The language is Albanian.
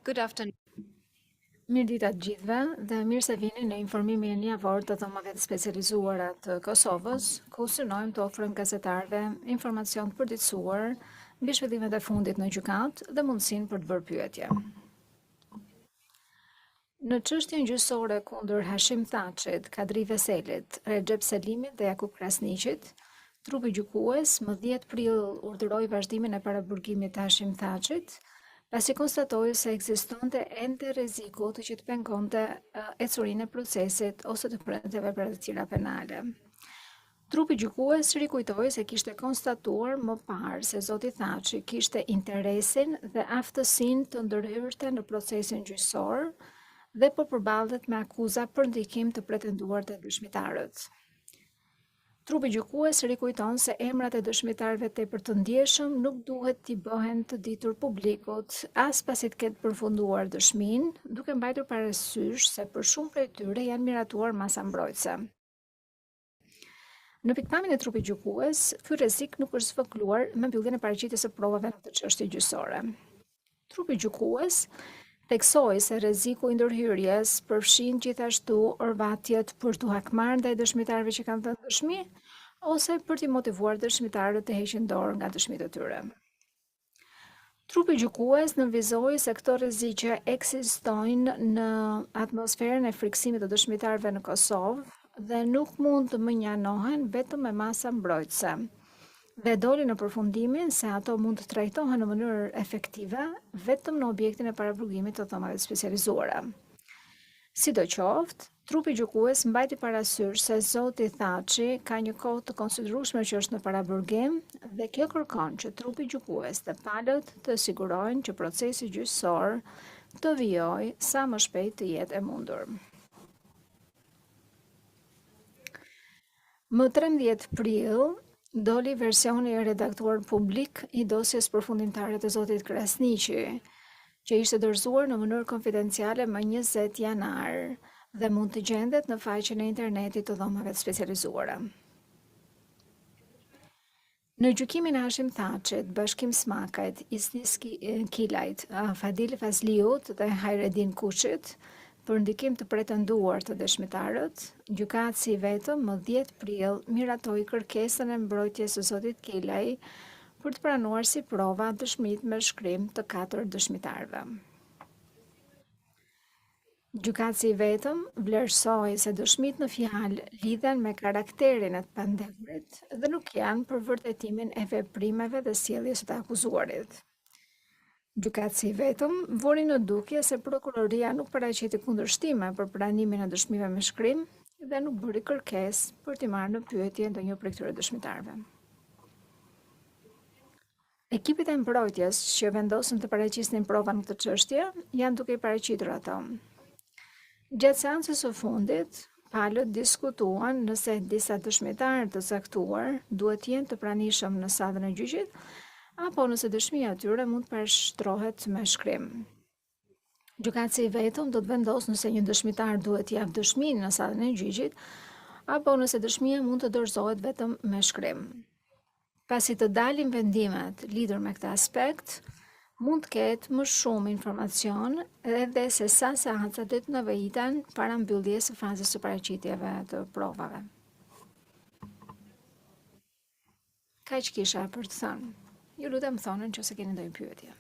Good afternoon. Mirë ditë të gjithëve dhe mirë se vini në informimin javor të dhomave të specializuara të Kosovës, ku synojmë të ofrojmë gazetarëve informacion të përditësuar mbi zhvillimet e fundit në gjykatë dhe mundësinë për të bërë pyetje. Në çështjen gjyqësore kundër Hashim Thaçit, Kadri Veselit, Recep Selimit dhe Jakub Krasniqit, trupi gjykues më 10 prill urdhëroi vazhdimin e paraburgimit të Hashim Thaçit, pasi konstatoi se ekzistonte ende rreziku që të pengonte ecurinë e procesit ose të prente vepra të tjera penale. Trupi gjykues rikujtoi se kishte konstatuar më parë se zoti Thaçi kishte interesin dhe aftësinë të ndërhyrte në procesin gjyqësor dhe po përballet me akuza për ndikim të pretenduar të dëshmitarët. Trupi gjykues rikujton se emrat e dëshmitarëve tepër të ndjeshëm nuk duhet t'i bëhen të ditur publikut as pasi të ketë përfunduar dëshminë, duke mbajtur parasysh se për shumë prej tyre janë miratuar masa mbrojtëse. Në pikpamjen e trupit gjykues, ky rrezik nuk është zvogëluar me mbylljen e paraqitjes së provave në këtë çështje gjyqësore. Trupi gjykues theksoi se rreziku i ndërhyrjes përfshin gjithashtu orvatjet për t'u hakmarrë ndaj dëshmitarëve që kanë dhënë dëshmi ose për t'i motivuar dëshmitarët të heqin dorë nga dëshmitë e tyre. Trupi gjykues nënvizoi se këto rreziqe ekzistojnë në atmosferën e frikësimit të dëshmitarëve në Kosovë dhe nuk mund të mënjanohen vetëm me masa mbrojtëse. Dhe doli në përfundimin se ato mund të trajtohen në mënyrë efektive vetëm në objektin e paraburgimit të dhomave specializuara. Sidoqoftë, trupi gjykues mbajti parasysh se zoti Thaçi ka një kohë të konsiderueshme që është në paraburgim dhe kjo kërkon që trupi gjykues dhe palët të sigurojnë që procesi gjyqësor të vijojë sa më shpejt të jetë e mundur. Më 13 prill doli versioni i redaktuar publik i dosjes përfundimtare të zotit Krasniqi, që ishte dorëzuar në mënyrë konfidenciale më 20 janar dhe mund të gjendet në faqen e internetit të dhomave të specializuara. Në gjykimin e Hashim Thaçit, Bashkim Smakajt, Isnis Kilajt, Fadil Fazliut dhe Hajredin Kuçit, për ndikim të pretenduar të dëshmitarët, gjykatësi i vetëm më 10 prill miratoi kërkesën e mbrojtjes së zotit Kilaj për të pranuar si prova dëshmitë me shkrim të 4 dëshmitarëve. Gjykatësi i vetëm vlerësoi se dëshmitë në fjalë lidhen me karakterin e të pandehurit dhe nuk janë për vërtetimin e veprimeve dhe sjelljes së të akuzuarit. Gjykatësi i vetëm vori në dukje se prokuroria nuk paraqiti kundërshtime për pranimin e dëshmive me shkrim dhe nuk bëri kërkesë për t'i marrë në pyetje ndonjë prej këtyre dëshmitarëve. Ekipet e mbrojtjes që vendosën të paraqisnin prova në këtë çështje janë duke i paraqitur ato. Gjatë seancës së fundit, palët diskutuan nëse disa dëshmitarë të caktuar duhet të jenë të pranishëm në sallën e gjyqit apo nëse dëshmia e tyre mund të përshtrohet me shkrim. Gjykatësi i vetëm do të vendosë nëse një dëshmitar duhet t'jap dëshminë në sallën e gjyqit apo nëse dëshmia mund të dorëzohet vetëm me shkrim. Pasi të dalin vendimet lidhur me këtë aspekt, mund të ketë më shumë informacion edhe se sa seanca do të nevojiten para mbylljes së fazës së paraqitjeve të provave. Kaq kisha për të thënë. Ju lutem thonën nëse keni ndonjë pyetje.